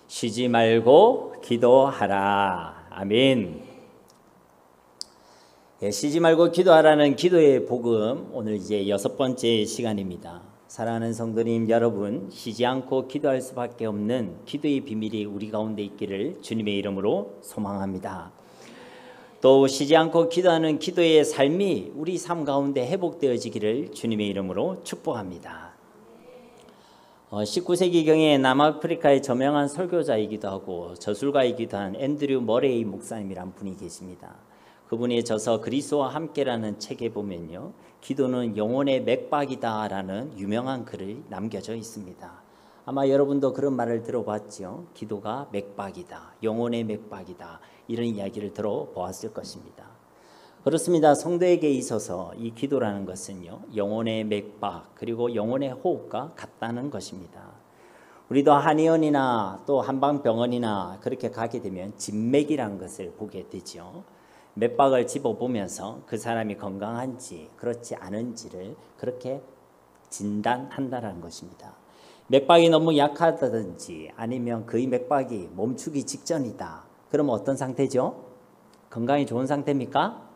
쉬지 말고 기도하라. 아멘. 쉬지 말고 기도하라는 기도의 복음, 오늘 이제 6번째 시간입니다. 사랑하는 성도님 여러분, 쉬지 않고 기도할 수밖에 없는 기도의 비밀이 우리 가운데 있기를 주님의 이름으로 소망합니다. 또 쉬지 않고 기도하는 기도의 삶이 우리 삶 가운데 회복되어지기를 주님의 이름으로 축복합니다. 19세기경에 남아프리카의 저명한 설교자이기도 하고 저술가이기도 한 앤드류 머레이 목사님이란 분이 계십니다. 그분이 저서 그리스도와 함께라는 책에 보면요, 기도는 영혼의 맥박이다 라는 유명한 글을 남겨져 있습니다. 아마 여러분도 그런 말을 들어봤죠. 기도가 맥박이다, 영혼의 맥박이다, 이런 이야기를 들어보았을 것입니다. 그렇습니다. 성도에게 있어서 이 기도라는 것은요, 영혼의 맥박 그리고 영혼의 호흡과 같다는 것입니다. 우리도 한의원이나 또 한방병원이나 그렇게 가게 되면 진맥이라는 것을 보게 되죠. 맥박을 집어보면서 그 사람이 건강한지 그렇지 않은지를 그렇게 진단한다는 것입니다. 맥박이 너무 약하다든지 아니면 그의 맥박이 멈추기 직전이다. 그러면 어떤 상태죠? 건강이 좋은 상태입니까?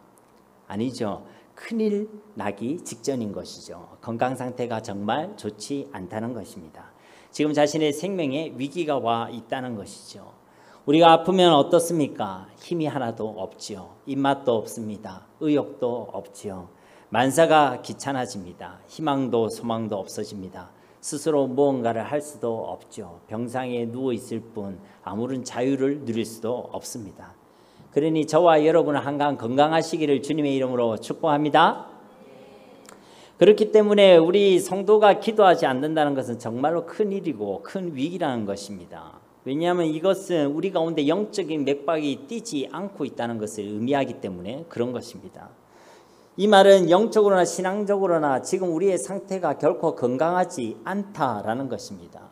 아니죠. 큰일 나기 직전인 것이죠. 건강 상태가 정말 좋지 않다는 것입니다. 지금 자신의 생명에 위기가 와 있다는 것이죠. 우리가 아프면 어떻습니까? 힘이 하나도 없지요. 입맛도 없습니다. 의욕도 없지요. 만사가 귀찮아집니다. 희망도 소망도 없어집니다. 스스로 무언가를 할 수도 없죠. 병상에 누워 있을 뿐 아무런 자유를 누릴 수도 없습니다. 그러니 저와 여러분은 항상 건강하시기를 주님의 이름으로 축복합니다. 그렇기 때문에 우리 성도가 기도하지 않는다는 것은 정말로 큰 일이고 큰 위기라는 것입니다. 왜냐하면 이것은 우리 가운데 영적인 맥박이 뛰지 않고 있다는 것을 의미하기 때문에 그런 것입니다. 이 말은 영적으로나 신앙적으로나 지금 우리의 상태가 결코 건강하지 않다라는 것입니다.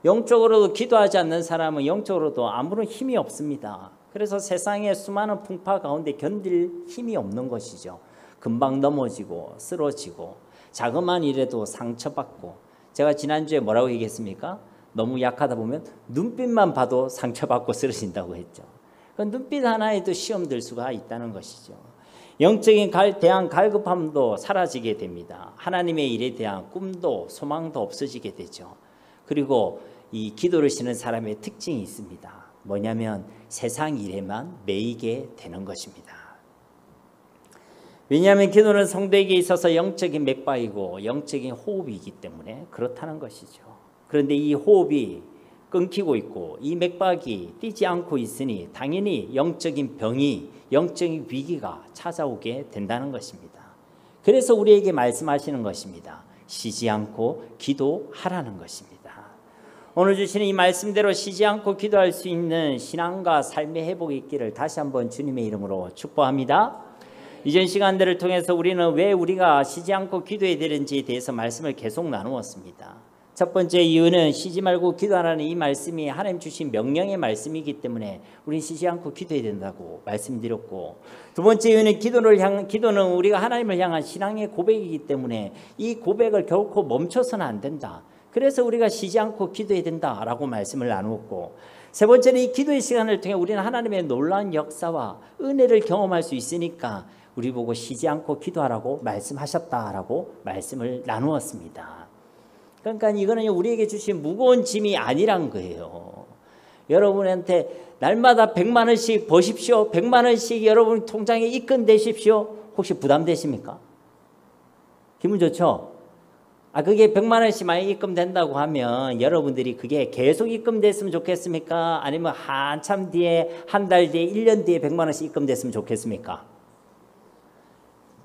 영적으로도 기도하지 않는 사람은 영적으로도 아무런 힘이 없습니다. 그래서 세상의 수많은 풍파 가운데 견딜 힘이 없는 것이죠. 금방 넘어지고 쓰러지고 자그마한 일에도 상처받고, 제가 지난주에 뭐라고 얘기했습니까? 너무 약하다 보면 눈빛만 봐도 상처받고 쓰러진다고 했죠. 그 눈빛 하나에도 시험 들 수가 있다는 것이죠. 영적인 대한 갈급함도 사라지게 됩니다. 하나님의 일에 대한 꿈도 소망도 없어지게 되죠. 그리고 이 기도를 쉬는 사람의 특징이 있습니다. 뭐냐면 세상 일에만 매이게 되는 것입니다. 왜냐하면 기도는 성도에게 있어서 영적인 맥박이고 영적인 호흡이기 때문에 그렇다는 것이죠. 그런데 이 호흡이 끊기고 있고 이 맥박이 뛰지 않고 있으니 당연히 영적인 병이, 영적인 위기가 찾아오게 된다는 것입니다. 그래서 우리에게 말씀하시는 것입니다. 쉬지 않고 기도하라는 것입니다. 오늘 주시는 이 말씀대로 쉬지 않고 기도할 수 있는 신앙과 삶의 회복이 있기를 다시 한번 주님의 이름으로 축복합니다. 이전 시간들을 통해서 우리는 왜 우리가 쉬지 않고 기도해야 되는지에 대해서 말씀을 계속 나누었습니다. 첫 번째 이유는 쉬지 말고 기도하라는 이 말씀이 하나님 주신 명령의 말씀이기 때문에 우리는 쉬지 않고 기도해야 된다고 말씀드렸고, 두 번째 이유는 기도는 우리가 하나님을 향한 신앙의 고백이기 때문에 이 고백을 결코 멈춰서는 안 된다. 그래서 우리가 쉬지 않고 기도해야 된다라고 말씀을 나누었고, 세 번째는 이 기도의 시간을 통해 우리는 하나님의 놀라운 역사와 은혜를 경험할 수 있으니까 우리 보고 쉬지 않고 기도하라고 말씀하셨다라고 말씀을 나누었습니다. 그러니까 이거는 우리에게 주신 무거운 짐이 아니란 거예요. 여러분한테 날마다 100만 원씩 버십시오. 100만 원씩 여러분 통장에 입금되십시오. 혹시 부담되십니까? 기분 좋죠? 그게 100만 원씩 많이 입금된다고 하면 여러분들이 그게 계속 입금됐으면 좋겠습니까? 아니면 한참 뒤에, 한 달 뒤에, 1년 뒤에 100만 원씩 입금됐으면 좋겠습니까?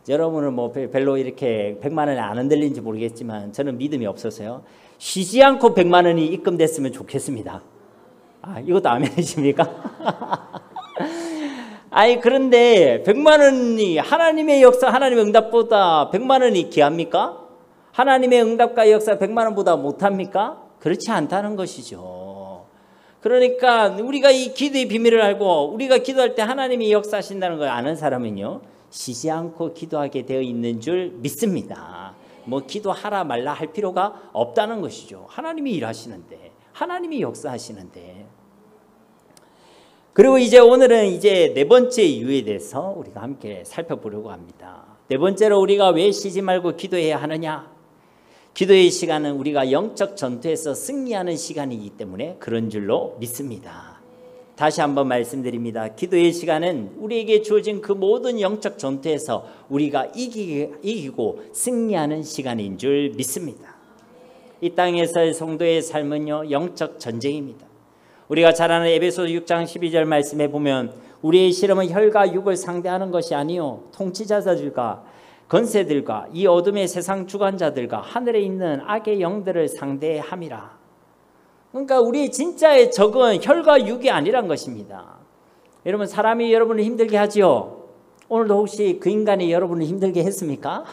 여러분은 뭐 별로 이렇게 100만 원이 안 흔들리는지 모르겠지만 저는 믿음이 없어서요. 쉬지 않고 100만 원이 입금됐으면 좋겠습니다. 이것도 아멘이십니까? 그런데 100만 원이 하나님의 역사, 하나님의 응답보다 100만 원이 귀합니까? 하나님의 응답과 역사 100만 원보다 못합니까? 그렇지 않다는 것이죠. 그러니까 우리가 이 기도의 비밀을 알고 우리가 기도할 때 하나님이 역사하신다는 걸 아는 사람은요, 쉬지 않고 기도하게 되어 있는 줄 믿습니다. 뭐 기도하라 말라 할 필요가 없다는 것이죠. 하나님이 일하시는데, 하나님이 역사하시는데. 그리고 이제 오늘은 이제 네 번째 이유에 대해서 우리가 함께 살펴보려고 합니다. 네 번째로 우리가 왜 쉬지 말고 기도해야 하느냐? 기도의 시간은 우리가 영적 전투에서 승리하는 시간이기 때문에 그런 줄로 믿습니다. 다시 한번 말씀드립니다. 기도의 시간은 우리에게 주어진 그 모든 영적 전투에서 우리가 이기고 승리하는 시간인 줄 믿습니다. 이 땅에서의 성도의 삶은요, 영적 전쟁입니다. 우리가 잘 아는 에베소 6장 12절 말씀에 보면 우리의 실험은 혈과 육을 상대하는 것이 아니요 통치자들과 건세들과 이 어둠의 세상 주관자들과 하늘에 있는 악의 영들을 상대함이라. 그러니까 우리 진짜의 적은 혈과 육이 아니란 것입니다. 여러분, 사람이 여러분을 힘들게 하지요. 오늘도 혹시 그 인간이 여러분을 힘들게 했습니까?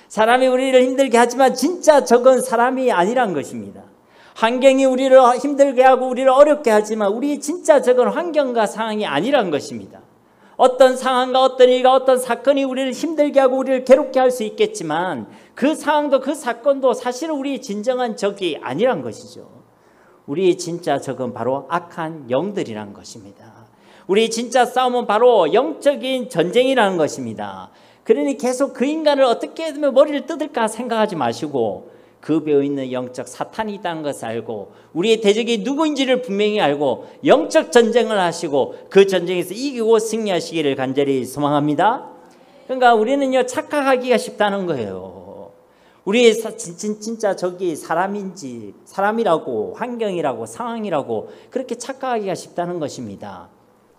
사람이 우리를 힘들게 하지만 진짜 적은 사람이 아니란 것입니다. 환경이 우리를 힘들게 하고 우리를 어렵게 하지만 우리 진짜 적은 환경과 상황이 아니란 것입니다. 어떤 상황과 어떤 일과 어떤 사건이 우리를 힘들게 하고 우리를 괴롭게 할 수 있겠지만 그 상황도 그 사건도 사실은 우리의 진정한 적이 아니란 것이죠. 우리의 진짜 적은 바로 악한 영들이란 것입니다. 우리의 진짜 싸움은 바로 영적인 전쟁이라는 것입니다. 그러니 계속 그 인간을 어떻게 하면 머리를 뜯을까 생각하지 마시고 그 배어 있는 영적 사탄이 있다는 것을 알고 우리의 대적이 누구인지를 분명히 알고 영적 전쟁을 하시고 그 전쟁에서 이기고 승리하시기를 간절히 소망합니다. 그러니까 우리는요, 착각하기가 쉽다는 거예요. 우리의 진짜 적이 사람인지 사람이라고 환경이라고 상황이라고 그렇게 착각하기가 쉽다는 것입니다.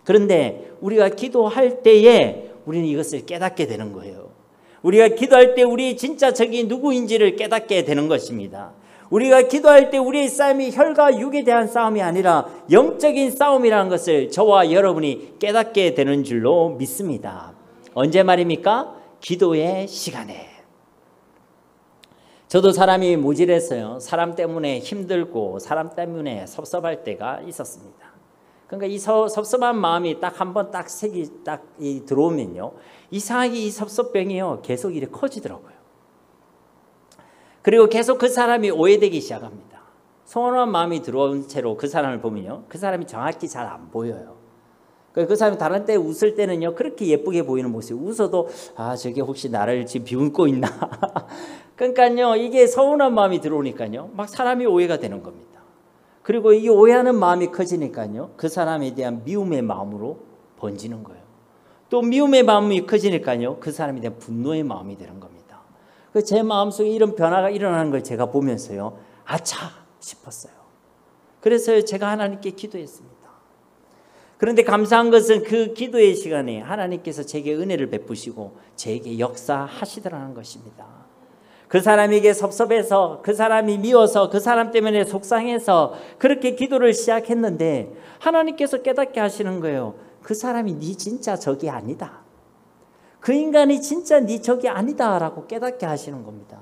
그런데 우리가 기도할 때에 우리는 이것을 깨닫게 되는 거예요. 우리가 기도할 때 우리의 진짜 적이 누구인지를 깨닫게 되는 것입니다. 우리가 기도할 때 우리의 싸움이 혈과 육에 대한 싸움이 아니라 영적인 싸움이라는 것을 저와 여러분이 깨닫게 되는 줄로 믿습니다. 언제 말입니까? 기도의 시간에. 저도 사람이 모질해서요, 사람 때문에 힘들고 사람 때문에 섭섭할 때가 있었습니다. 그러니까 이 섭섭한 마음이 딱 한 번 딱 색이 딱 들어오면요, 이상하게 이 섭섭병이요 계속 이렇게 커지더라고요. 그리고 계속 그 사람이 오해되기 시작합니다. 서운한 마음이 들어온 채로 그 사람을 보면요, 그 사람이 정확히 잘 안 보여요. 그 사람이 다른 때 웃을 때는요 그렇게 예쁘게 보이는 모습, 웃어도 아 저게 혹시 나를 지금 비웃고 있나. 그러니까요 이게 서운한 마음이 들어오니까요 막 사람이 오해가 되는 겁니다. 그리고 이 오해하는 마음이 커지니까요 그 사람에 대한 미움의 마음으로 번지는 거예요. 또 미움의 마음이 커지니까요 그 사람에 대한 분노의 마음이 되는 겁니다. 제 마음속에 이런 변화가 일어나는 걸 제가 보면서요 아차 싶었어요. 그래서 제가 하나님께 기도했습니다. 그런데 감사한 것은 그 기도의 시간에 하나님께서 제게 은혜를 베푸시고 제게 역사하시더라는 것입니다. 그 사람에게 섭섭해서, 그 사람이 미워서, 그 사람 때문에 속상해서 그렇게 기도를 시작했는데 하나님께서 깨닫게 하시는 거예요. 그 사람이 네 진짜 적이 아니다. 그 인간이 진짜 네 적이 아니다 라고 깨닫게 하시는 겁니다.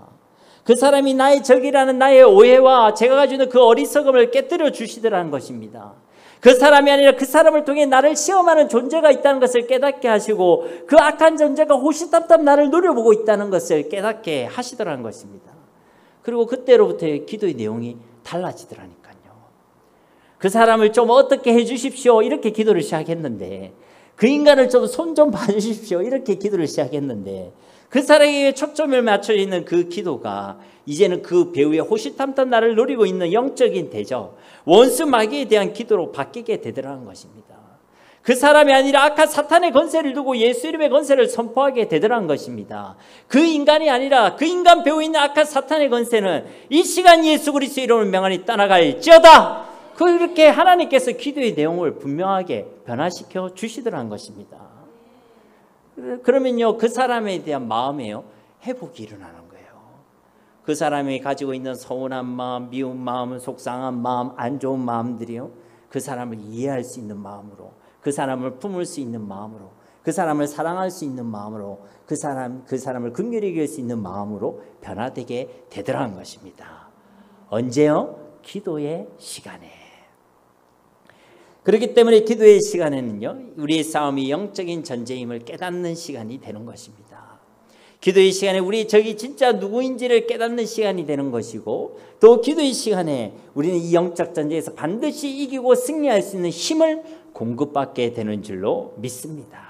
그 사람이 나의 적이라는 나의 오해와 제가 가지고 있는 그 어리석음을 깨뜨려 주시더라는 것입니다. 그 사람이 아니라 그 사람을 통해 나를 시험하는 존재가 있다는 것을 깨닫게 하시고 그 악한 존재가 호시탐탐 나를 노려보고 있다는 것을 깨닫게 하시더라는 것입니다. 그리고 그때로부터 기도의 내용이 달라지더라니까요. 그 사람을 좀 어떻게 해 주십시오 이렇게 기도를 시작했는데, 그 인간을 좀 손 좀 봐주십시오 이렇게 기도를 시작했는데, 그 사람에게 초점을 맞춰 있는 그 기도가 이제는 그 배후에 호시탐탐 나를 노리고 있는 영적인 대적, 원수 마귀에 대한 기도로 바뀌게 되더라는 것입니다. 그 사람이 아니라 악한 사탄의 권세를 두고 예수 이름의 권세를 선포하게 되더라는 것입니다. 그 인간이 아니라 그 인간 배후에 있는 악한 사탄의 권세는 이 시간 예수 그리스도 이름을 명하니 떠나갈지어다. 그렇게 하나님께서 기도의 내용을 분명하게 변화시켜 주시더라는 것입니다. 그러면요 그 사람에 대한 마음에요 회복이 일어나는 거예요. 그 사람이 가지고 있는 서운한 마음, 미운 마음, 속상한 마음, 안 좋은 마음들이요 그 사람을 이해할 수 있는 마음으로, 그 사람을 품을 수 있는 마음으로, 그 사람을 사랑할 수 있는 마음으로, 그 사람을 긍휼히 여길 수 있는 마음으로 변화되게 되더라는 것입니다. 언제요? 기도의 시간에. 그렇기 때문에 기도의 시간에는요 우리의 싸움이 영적인 전쟁임을 깨닫는 시간이 되는 것입니다. 기도의 시간에 우리 적이 진짜 누구인지를 깨닫는 시간이 되는 것이고, 또 기도의 시간에 우리는 이 영적 전쟁에서 반드시 이기고 승리할 수 있는 힘을 공급받게 되는 줄로 믿습니다.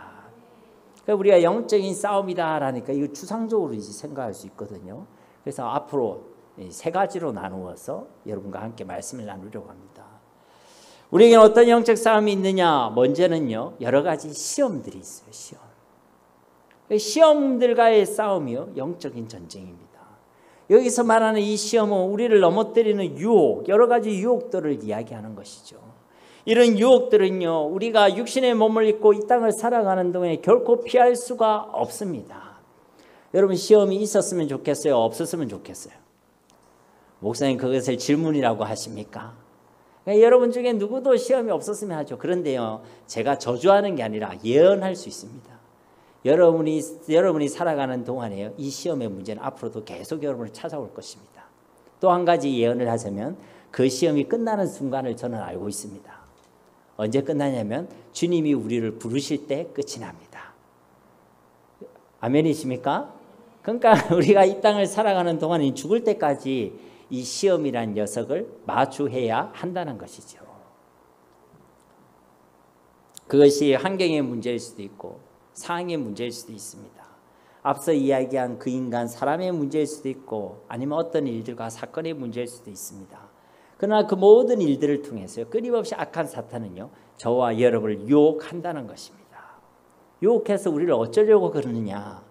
그러니까 우리가 영적인 싸움이다라니까 이거 추상적으로 이제 생각할 수 있거든요. 그래서 앞으로 세 가지로 나누어서 여러분과 함께 말씀을 나누려고 합니다. 우리에게는 어떤 영적 싸움이 있느냐? 먼저는요, 여러 가지 시험들이 있어요. 시험들과의 싸움이요, 영적인 전쟁입니다. 여기서 말하는 이 시험은 우리를 넘어뜨리는 유혹, 여러 가지 유혹들을 이야기하는 것이죠. 이런 유혹들은요, 우리가 육신의 몸을 입고 이 땅을 살아가는 동안에 결코 피할 수가 없습니다. 여러분, 시험이 있었으면 좋겠어요? 없었으면 좋겠어요? 목사님, 그것을 질문이라고 하십니까? 여러분 중에 누구도 시험이 없었으면 하죠. 그런데요, 제가 저주하는 게 아니라 예언할 수 있습니다. 여러분이 살아가는 동안에요, 이 시험의 문제는 앞으로도 계속 여러분을 찾아올 것입니다. 또 한 가지 예언을 하자면 그 시험이 끝나는 순간을 저는 알고 있습니다. 언제 끝나냐면 주님이 우리를 부르실 때 끝이 납니다. 아멘이십니까? 그러니까 우리가 이 땅을 살아가는 동안에 죽을 때까지 이 시험이란 녀석을 마주해야 한다는 것이죠. 그것이 환경의 문제일 수도 있고 상황의 문제일 수도 있습니다. 앞서 이야기한 그 인간 사람의 문제일 수도 있고 아니면 어떤 일들과 사건의 문제일 수도 있습니다. 그러나 그 모든 일들을 통해서요, 끊임없이 악한 사탄은요, 저와 여러분을 유혹한다는 것입니다. 유혹해서 우리를 어쩌려고 그러느냐?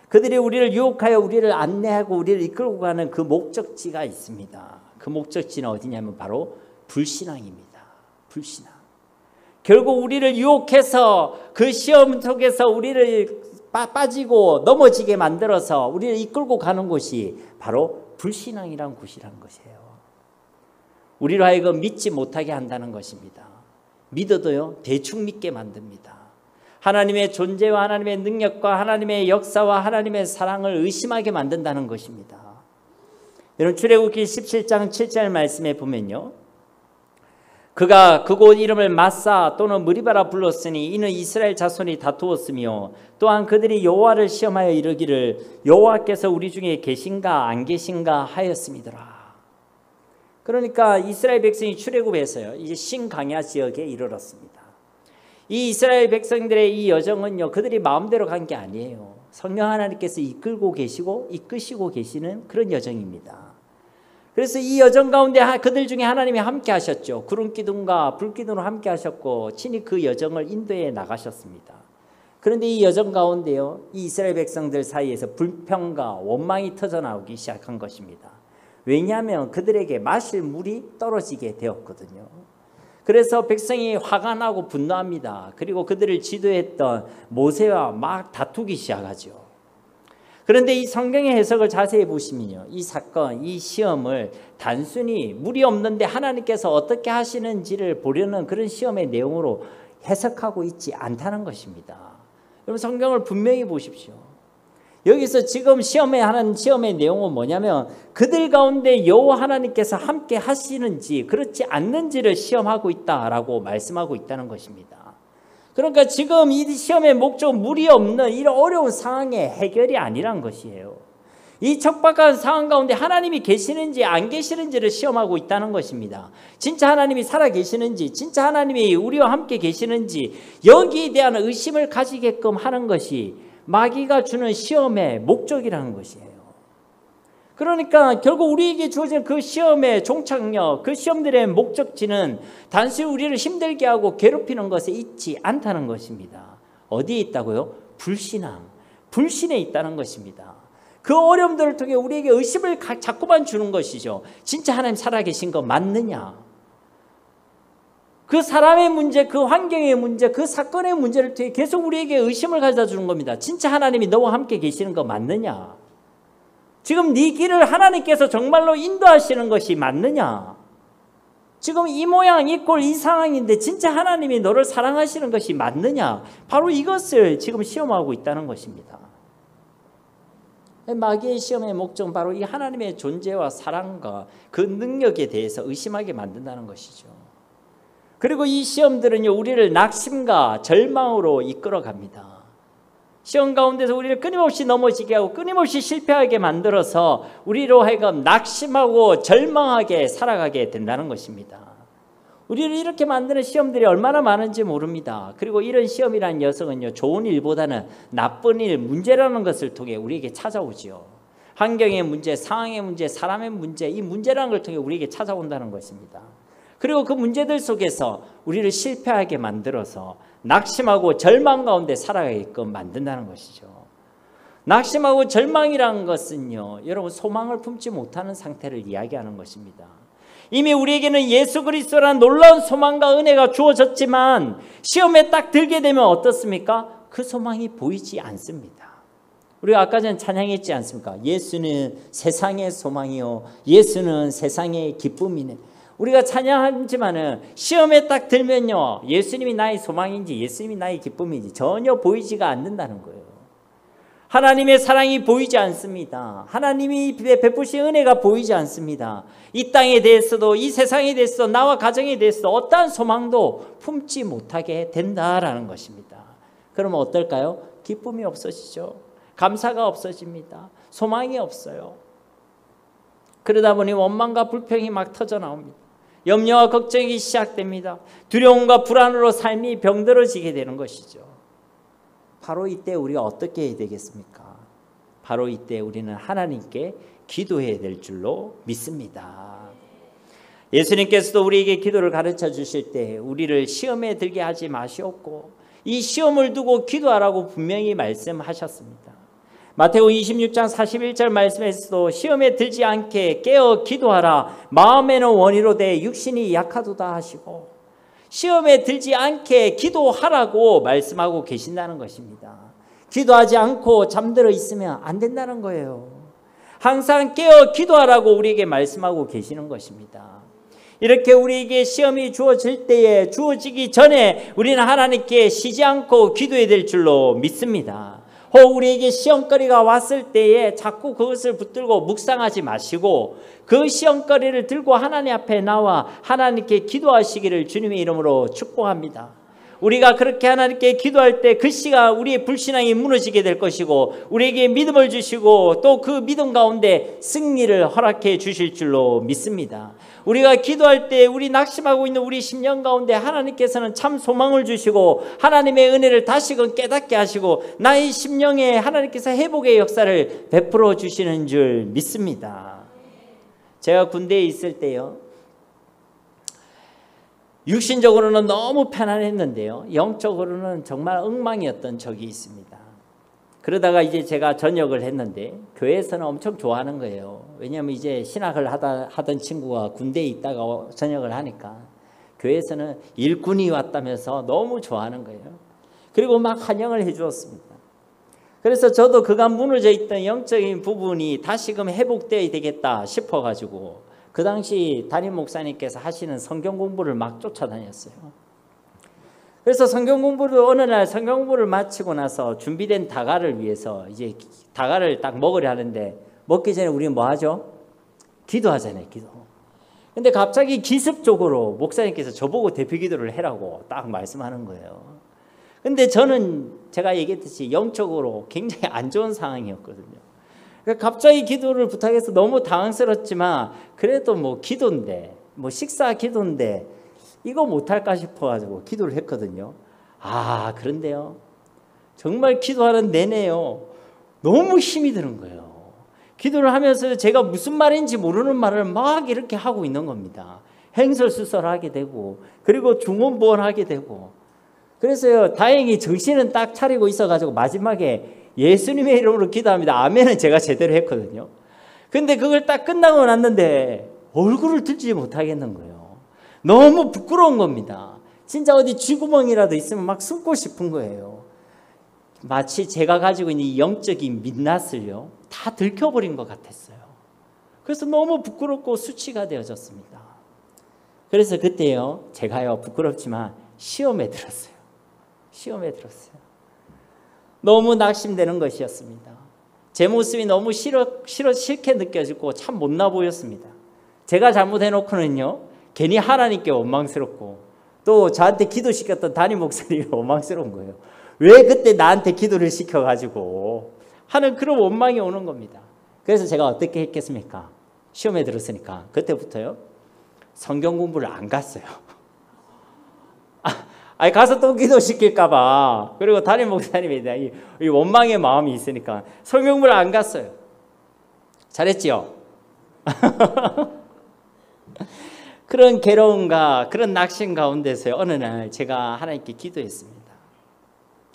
그들이 우리를 유혹하여 우리를 안내하고 우리를 이끌고 가는 그 목적지가 있습니다. 그 목적지는 어디냐면 바로 불신앙입니다. 불신앙. 결국 우리를 유혹해서 그 시험 속에서 우리를 빠지고 넘어지게 만들어서 우리를 이끌고 가는 곳이 바로 불신앙이란 곳이라는 것이에요. 우리로 하여금 믿지 못하게 한다는 것입니다. 믿어도요, 대충 믿게 만듭니다. 하나님의 존재와 하나님의 능력과 하나님의 역사와 하나님의 사랑을 의심하게 만든다는 것입니다. 여러분, 출애굽기 17장 7절 말씀에 보면요, 그가 그곳 이름을 마사 또는 무리바라 불렀으니 이는 이스라엘 자손이 다투었으며 또한 그들이 여호와를 시험하여 이르기를 여호와께서 우리 중에 계신가 안 계신가 하였음이더라. 그러니까 이스라엘 백성이 출애굽해서요, 이제 신강야 지역에 이르렀습니다. 이 이스라엘 백성들의 이 여정은요, 그들이 마음대로 간 게 아니에요. 성령 하나님께서 이끌고 계시고 이끄시고 계시는 그런 여정입니다. 그래서 이 여정 가운데 그들 중에 하나님이 함께 하셨죠. 구름 기둥과 불 기둥으로 함께 하셨고 친히 그 여정을 인도해 나가셨습니다. 그런데 이 여정 가운데요, 이 이스라엘 백성들 사이에서 불평과 원망이 터져나오기 시작한 것입니다. 왜냐하면 그들에게 마실 물이 떨어지게 되었거든요. 그래서 백성이 화가 나고 분노합니다. 그리고 그들을 지도했던 모세와 막 다투기 시작하죠. 그런데 이 성경의 해석을 자세히 보시면요, 이 사건, 이 시험을 단순히 물이 없는데 하나님께서 어떻게 하시는지를 보려는 그런 시험의 내용으로 해석하고 있지 않다는 것입니다. 여러분, 성경을 분명히 보십시오. 여기서 지금 하는 시험의 내용은 뭐냐면 그들 가운데 여호와 하나님께서 함께 하시는지 그렇지 않는지를 시험하고 있다라고 말씀하고 있다는 것입니다. 그러니까 지금 이 시험의 목적은 물이 없는 이런 어려운 상황의 해결이 아니란 것이에요. 이 척박한 상황 가운데 하나님이 계시는지 안 계시는지를 시험하고 있다는 것입니다. 진짜 하나님이 살아계시는지, 진짜 하나님이 우리와 함께 계시는지 여기에 대한 의심을 가지게끔 하는 것이 마귀가 주는 시험의 목적이라는 것이에요. 그러니까 결국 우리에게 주어진 그 시험의 종착역, 그 시험들의 목적지는 단순히 우리를 힘들게 하고 괴롭히는 것에 있지 않다는 것입니다. 어디에 있다고요? 불신앙, 불신에 있다는 것입니다. 그 어려움들을 통해 우리에게 의심을 자꾸만 주는 것이죠. 진짜 하나님 살아계신 거 맞느냐? 그 사람의 문제, 그 환경의 문제, 그 사건의 문제를 통해 계속 우리에게 의심을 가져다 주는 겁니다. 진짜 하나님이 너와 함께 계시는 거 맞느냐? 지금 네 길을 하나님께서 정말로 인도하시는 것이 맞느냐? 지금 이 모양, 이 꼴, 이 상황인데 진짜 하나님이 너를 사랑하시는 것이 맞느냐? 바로 이것을 지금 시험하고 있다는 것입니다. 마귀의 시험의 목적은 바로 이 하나님의 존재와 사랑과 그 능력에 대해서 의심하게 만든다는 것이죠. 그리고 이 시험들은요, 우리를 낙심과 절망으로 이끌어 갑니다. 시험 가운데서 우리를 끊임없이 넘어지게 하고 끊임없이 실패하게 만들어서 우리로 하여금 낙심하고 절망하게 살아가게 된다는 것입니다. 우리를 이렇게 만드는 시험들이 얼마나 많은지 모릅니다. 그리고 이런 시험이라는 녀석은요, 좋은 일보다는 나쁜 일, 문제라는 것을 통해 우리에게 찾아오지요. 환경의 문제, 상황의 문제, 사람의 문제, 이 문제라는 걸 통해 우리에게 찾아온다는 것입니다. 그리고 그 문제들 속에서 우리를 실패하게 만들어서 낙심하고 절망 가운데 살아가게끔 만든다는 것이죠. 낙심하고 절망이라는 것은요, 여러분 소망을 품지 못하는 상태를 이야기하는 것입니다. 이미 우리에게는 예수 그리스도라는 놀라운 소망과 은혜가 주어졌지만 시험에 딱 들게 되면 어떻습니까? 그 소망이 보이지 않습니다. 우리가 아까 전에 찬양했지 않습니까? 예수는 세상의 소망이요 예수는 세상의 기쁨이네. 우리가 찬양하지만은 시험에 딱 들면요, 예수님이 나의 소망인지 예수님이 나의 기쁨인지 전혀 보이지가 않는다는 거예요. 하나님의 사랑이 보이지 않습니다. 하나님이 베푸신 은혜가 보이지 않습니다. 이 땅에 대해서도 이 세상에 대해서도 나와 가정에 대해서도 어떠한 소망도 품지 못하게 된다라는 것입니다. 그러면 어떨까요? 기쁨이 없어지죠. 감사가 없어집니다. 소망이 없어요. 그러다 보니 원망과 불평이 막 터져 나옵니다. 염려와 걱정이 시작됩니다. 두려움과 불안으로 삶이 병들어지게 되는 것이죠. 바로 이때 우리가 어떻게 해야 되겠습니까? 바로 이때 우리는 하나님께 기도해야 될 줄로 믿습니다. 예수님께서도 우리에게 기도를 가르쳐 주실 때 우리를 시험에 들게 하지 마시옵고 이 시험을 두고 기도하라고 분명히 말씀하셨습니다. 마태복음 26장 41절 말씀에서도 시험에 들지 않게 깨어 기도하라. 마음에는 원이로되 육신이 약하도다 하시고 시험에 들지 않게 기도하라고 말씀하고 계신다는 것입니다. 기도하지 않고 잠들어 있으면 안 된다는 거예요. 항상 깨어 기도하라고 우리에게 말씀하고 계시는 것입니다. 이렇게 우리에게 시험이 주어질 때에 주어지기 전에 우리는 하나님께 쉬지 않고 기도해야 될 줄로 믿습니다. 혹 우리에게 시험거리가 왔을 때에 자꾸 그것을 붙들고 묵상하지 마시고 그 시험거리를 들고 하나님 앞에 나와 하나님께 기도하시기를 주님의 이름으로 축복합니다. 우리가 그렇게 하나님께 기도할 때 그 시간 우리의 불신앙이 무너지게 될 것이고 우리에게 믿음을 주시고 또 그 믿음 가운데 승리를 허락해 주실 줄로 믿습니다. 우리가 기도할 때 우리 낙심하고 있는 우리 심령 가운데 하나님께서는 참 소망을 주시고 하나님의 은혜를 다시금 깨닫게 하시고 나의 심령에 하나님께서 회복의 역사를 베풀어 주시는 줄 믿습니다. 제가 군대에 있을 때요, 육신적으로는 너무 편안했는데요, 영적으로는 정말 엉망이었던 적이 있습니다. 그러다가 이제 제가 전역을 했는데 교회에서는 엄청 좋아하는 거예요. 왜냐하면 이제 신학을 하던 친구가 군대에 있다가 전역을 하니까 교회에서는 일꾼이 왔다면서 너무 좋아하는 거예요. 그리고 막 환영을 해 주었습니다. 그래서 저도 그간 무너져 있던 영적인 부분이 다시금 회복되어야 되겠다 싶어가지고 그 당시 담임 목사님께서 하시는 성경 공부를 막 쫓아다녔어요. 그래서 성경 공부를 어느 날 성경 공부를 마치고 나서 준비된 다가를 위해서 이제 다가를 딱 먹으려 하는데 먹기 전에 우리는 뭐 하죠? 기도하잖아요, 기도. 근데 갑자기 기습적으로 목사님께서 저보고 대표 기도를 해라고 딱 말씀하는 거예요. 근데 저는 제가 얘기했듯이 영적으로 굉장히 안 좋은 상황이었거든요. 갑자기 기도를 부탁해서 너무 당황스럽지만 그래도 뭐 기도인데 뭐 식사 기도인데 이거 못할까 싶어가지고 기도를 했거든요. 아, 그런데요, 정말 기도하는 내내요 너무 힘이 드는 거예요. 기도를 하면서 제가 무슨 말인지 모르는 말을 막 이렇게 하고 있는 겁니다. 행설수설하게 되고 그리고 중언부언하게 되고. 그래서요, 다행히 정신은 딱 차리고 있어가지고 마지막에 예수님의 이름으로 기도합니다. 아멘은 제가 제대로 했거든요. 근데 그걸 딱 끝나고 났는데 얼굴을 들지 못하겠는 거예요. 너무 부끄러운 겁니다. 진짜 어디 쥐구멍이라도 있으면 막 숨고 싶은 거예요. 마치 제가 가지고 있는 이 영적인 민낯을요 다 들켜버린 것 같았어요. 그래서 너무 부끄럽고 수치가 되어졌습니다. 그래서 그때요 제가요 부끄럽지만 시험에 들었어요. 시험에 들었어요. 너무 낙심되는 것이었습니다. 제 모습이 너무 싫게 느껴지고 참 못나 보였습니다. 제가 잘못해놓고는요 괜히 하나님께 원망스럽고 또 저한테 기도시켰던 담임 목사님이 원망스러운 거예요. 왜 그때 나한테 기도를 시켜가지고 하는 그런 원망이 오는 겁니다. 그래서 제가 어떻게 했겠습니까? 시험에 들었으니까 그때부터요 성경 공부를 안 갔어요. 아니 가서 또 기도시킬까 봐. 그리고 담임 목사님에 대한 이 원망의 마음이 있으니까 성경 공부를 안 갔어요. 잘했지요? 그런 괴로움과 그런 낙심 가운데서 어느 날 제가 하나님께 기도했습니다.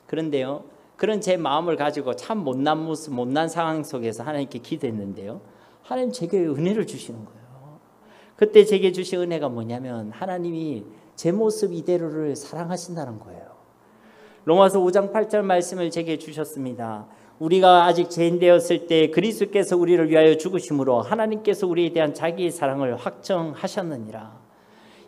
그런데요 그런 제 마음을 가지고 참 못난 모습, 못난 상황 속에서 하나님께 기도했는데요 하나님 제게 은혜를 주시는 거예요. 그때 제게 주신 은혜가 뭐냐면 하나님이 제 모습 이대로를 사랑하신다는 거예요. 로마서 5장 8절 말씀을 제게 주셨습니다. 우리가 아직 죄인 되었을 때 그리스도께서 우리를 위하여 죽으심으로 하나님께서 우리에 대한 자기의 사랑을 확정하셨느니라.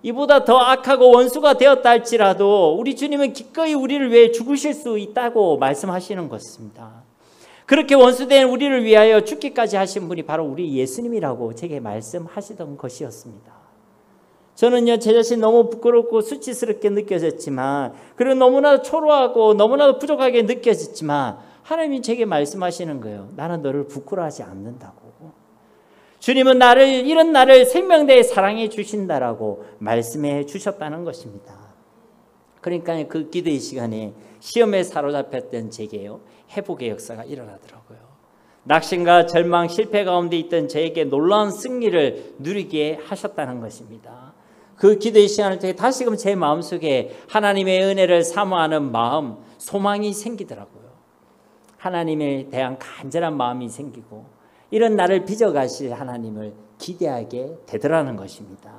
이보다 더 악하고 원수가 되었다 할지라도 우리 주님은 기꺼이 우리를 위해 죽으실 수 있다고 말씀하시는 것입니다. 그렇게 원수된 우리를 위하여 죽기까지 하신 분이 바로 우리 예수님이라고 제게 말씀하시던 것이었습니다. 저는요 제 자신 너무 부끄럽고 수치스럽게 느껴졌지만 그리고 너무나 초라하고 너무나도 부족하게 느껴졌지만 하나님이 제게 말씀하시는 거예요. 나는 너를 부끄러워하지 않는다고. 주님은 이런 나를 생명대에 사랑해 주신다라고 말씀해 주셨다는 것입니다. 그러니까 그 기도의 시간에 시험에 사로잡혔던 제게요 회복의 역사가 일어나더라고요. 낙심과 절망, 실패 가운데 있던 저에게 놀라운 승리를 누리게 하셨다는 것입니다. 그 기도의 시간을 통해 다시금 제 마음속에 하나님의 은혜를 사모하는 마음, 소망이 생기더라고요. 하나님에 대한 간절한 마음이 생기고 이런 나를 빚어가실 하나님을 기대하게 되더라는 것입니다.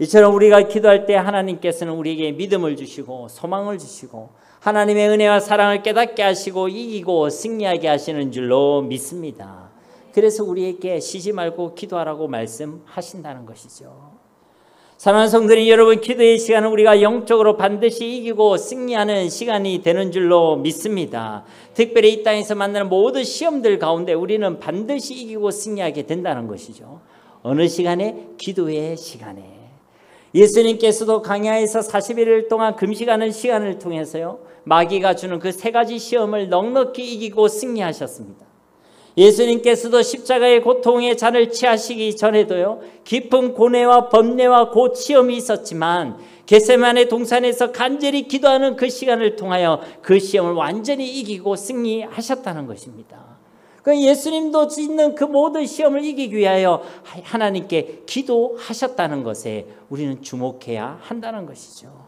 이처럼 우리가 기도할 때 하나님께서는 우리에게 믿음을 주시고 소망을 주시고 하나님의 은혜와 사랑을 깨닫게 하시고 이기고 승리하게 하시는 줄로 믿습니다. 그래서 우리에게 쉬지 말고 기도하라고 말씀하신다는 것이죠. 사랑하는 성도님 여러분, 기도의 시간은 우리가 영적으로 반드시 이기고 승리하는 시간이 되는 줄로 믿습니다. 특별히 이 땅에서 만나는 모든 시험들 가운데 우리는 반드시 이기고 승리하게 된다는 것이죠. 어느 시간에? 기도의 시간에. 예수님께서도 광야에서 41일 동안 금식하는 시간을 통해서요 마귀가 주는 그 세 가지 시험을 넉넉히 이기고 승리하셨습니다. 예수님께서도 십자가의 고통의 잔을 취하시기 전에도요 깊은 고뇌와 번뇌와 고치움이 있었지만 겟세마네 동산에서 간절히 기도하는 그 시간을 통하여 그 시험을 완전히 이기고 승리하셨다는 것입니다. 그 예수님도 있는 그 모든 시험을 이기기 위하여 하나님께 기도하셨다는 것에 우리는 주목해야 한다는 것이죠.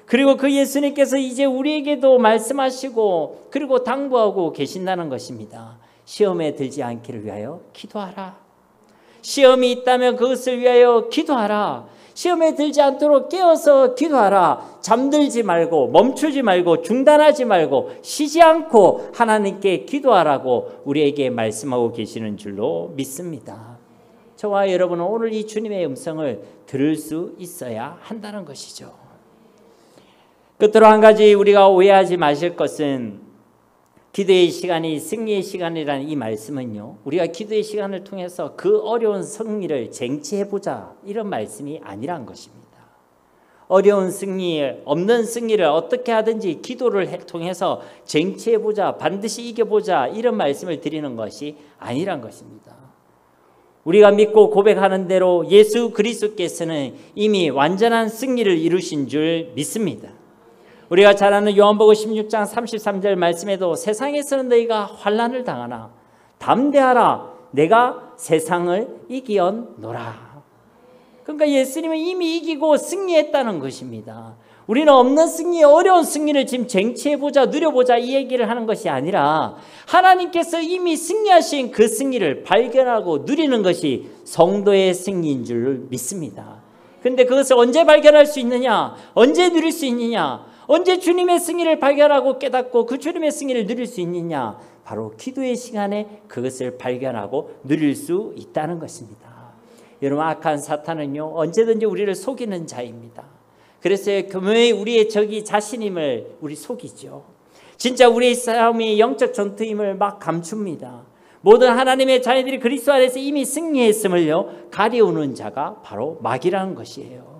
그리고 그 예수님께서 이제 우리에게도 말씀하시고 그리고 당부하고 계신다는 것입니다. 시험에 들지 않기를 위하여 기도하라. 시험이 있다면 그것을 위하여 기도하라. 시험에 들지 않도록 깨어서 기도하라. 잠들지 말고 멈추지 말고 중단하지 말고 쉬지 않고 하나님께 기도하라고 우리에게 말씀하고 계시는 줄로 믿습니다. 저와 여러분은 오늘 이 주님의 음성을 들을 수 있어야 한다는 것이죠. 끝으로 한 가지 우리가 오해하지 마실 것은 기도의 시간이 승리의 시간이라는 이 말씀은요 우리가 기도의 시간을 통해서 그 어려운 승리를 쟁취해보자 이런 말씀이 아니란 것입니다. 어려운 승리, 없는 승리를 어떻게 하든지 기도를 통해서 쟁취해보자, 반드시 이겨보자 이런 말씀을 드리는 것이 아니란 것입니다. 우리가 믿고 고백하는 대로 예수 그리스도께서는 이미 완전한 승리를 이루신 줄 믿습니다. 우리가 잘 아는 요한복음 16장 33절 말씀에도 세상에서는 너희가 환난을 당하나 담대하라 내가 세상을 이기었노라. 그러니까 예수님은 이미 이기고 승리했다는 것입니다. 우리는 없는 승리, 어려운 승리를 지금 쟁취해보자, 누려보자 이 얘기를 하는 것이 아니라 하나님께서 이미 승리하신 그 승리를 발견하고 누리는 것이 성도의 승리인 줄 믿습니다. 그런데 그것을 언제 발견할 수 있느냐? 언제 누릴 수 있느냐? 언제 주님의 승리를 발견하고 깨닫고 그 주님의 승리를 누릴 수 있느냐? 바로 기도의 시간에 그것을 발견하고 누릴 수 있다는 것입니다. 여러분, 악한 사탄은요 언제든지 우리를 속이는 자입니다. 그래서 교묘히 우리의 적이 자신임을 우리 속이죠. 진짜 우리의 싸움이 영적 전투임을 막 감춥니다. 모든 하나님의 자녀들이 그리스도 안에서 이미 승리했음을요 가리우는 자가 바로 마귀라는 것이에요.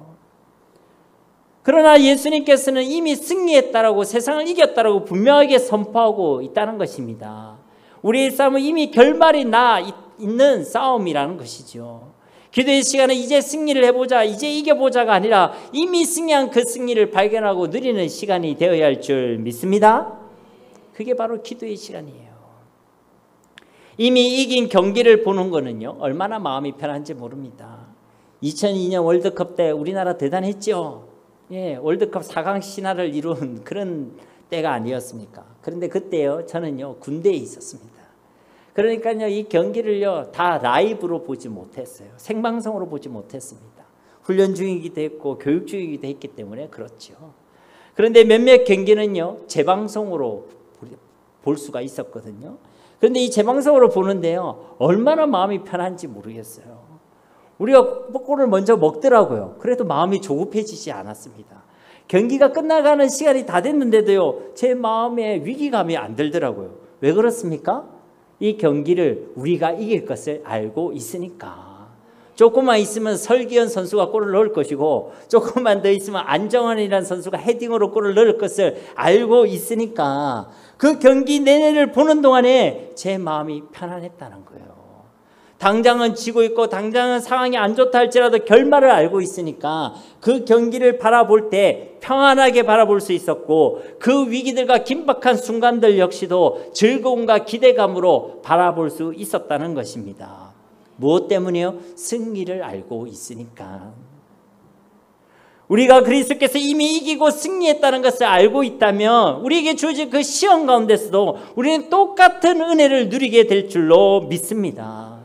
그러나 예수님께서는 이미 승리했다라고, 세상을 이겼다라고 분명하게 선포하고 있다는 것입니다. 우리의 싸움은 이미 결말이 나 있는 싸움이라는 것이죠. 기도의 시간은 이제 승리를 해보자, 이제 이겨보자가 아니라 이미 승리한 그 승리를 발견하고 누리는 시간이 되어야 할 줄 믿습니다. 그게 바로 기도의 시간이에요. 이미 이긴 경기를 보는 거는요, 얼마나 마음이 편한지 모릅니다. 2002년 월드컵 때 우리나라 대단했죠. 예, 월드컵 4강 신화를 이룬 그런 때가 아니었습니까? 그런데 그때요, 저는요 군대에 있었습니다. 그러니까요 이 경기를요 다 라이브로 보지 못했어요. 생방송으로 보지 못했습니다. 훈련 중이기도 했고 교육 중이기도 했기 때문에 그렇죠. 그런데 몇몇 경기는요 재방송으로 볼 수가 있었거든요. 그런데 이 재방송으로 보는데요 얼마나 마음이 편한지 모르겠어요. 우리가 골을 먼저 먹더라고요. 그래도 마음이 조급해지지 않았습니다. 경기가 끝나가는 시간이 다 됐는데도요 제 마음에 위기감이 안 들더라고요. 왜 그렇습니까? 이 경기를 우리가 이길 것을 알고 있으니까. 조금만 있으면 설기현 선수가 골을 넣을 것이고 조금만 더 있으면 안정환이라는 선수가 헤딩으로 골을 넣을 것을 알고 있으니까 그 경기 내내를 보는 동안에 제 마음이 편안했다는 거예요. 당장은 지고 있고 당장은 상황이 안 좋다 할지라도 결말을 알고 있으니까 그 경기를 바라볼 때 평안하게 바라볼 수 있었고 그 위기들과 긴박한 순간들 역시도 즐거움과 기대감으로 바라볼 수 있었다는 것입니다. 무엇 때문에요? 승리를 알고 있으니까. 우리가 그리스도께서 이미 이기고 승리했다는 것을 알고 있다면 우리에게 주어진 그 시험 가운데서도 우리는 똑같은 은혜를 누리게 될 줄로 믿습니다.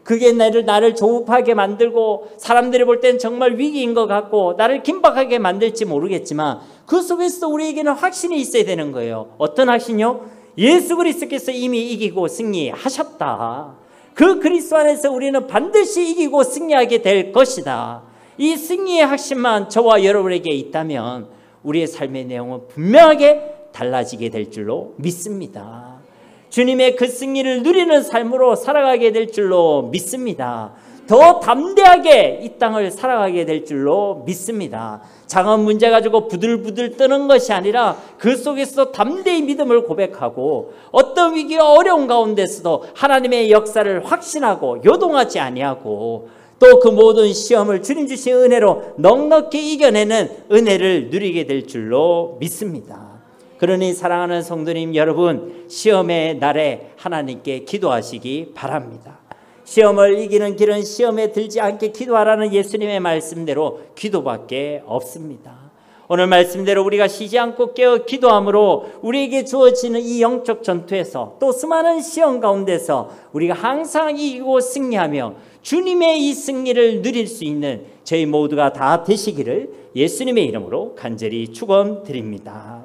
그게 나를 조급하게 만들고 사람들이 볼 땐 정말 위기인 것 같고 나를 긴박하게 만들지 모르겠지만 그 속에서 우리에게는 확신이 있어야 되는 거예요. 어떤 확신이요? 예수 그리스도께서 이미 이기고 승리하셨다. 그 그리스도 안에서 우리는 반드시 이기고 승리하게 될 것이다. 이 승리의 확신만 저와 여러분에게 있다면 우리의 삶의 내용은 분명하게 달라지게 될 줄로 믿습니다. 주님의 그 승리를 누리는 삶으로 살아가게 될 줄로 믿습니다. 더 담대하게 이 땅을 살아가게 될 줄로 믿습니다. 작은 문제 가지고 부들부들 떠는 것이 아니라 그 속에서 담대히 믿음을 고백하고 어떤 위기와 어려운 가운데서도 하나님의 역사를 확신하고 요동하지 아니하고 또 그 모든 시험을 주님 주신 은혜로 넉넉히 이겨내는 은혜를 누리게 될 줄로 믿습니다. 그러니 사랑하는 성도님 여러분, 시험의 날에 하나님께 기도하시기 바랍니다. 시험을 이기는 길은 시험에 들지 않게 기도하라는 예수님의 말씀대로 기도밖에 없습니다. 오늘 말씀대로 우리가 쉬지 않고 깨어 기도함으로 우리에게 주어지는 이 영적 전투에서 또 수많은 시험 가운데서 우리가 항상 이기고 승리하며 주님의 이 승리를 누릴 수 있는 저희 모두가 다 되시기를 예수님의 이름으로 간절히 축원드립니다.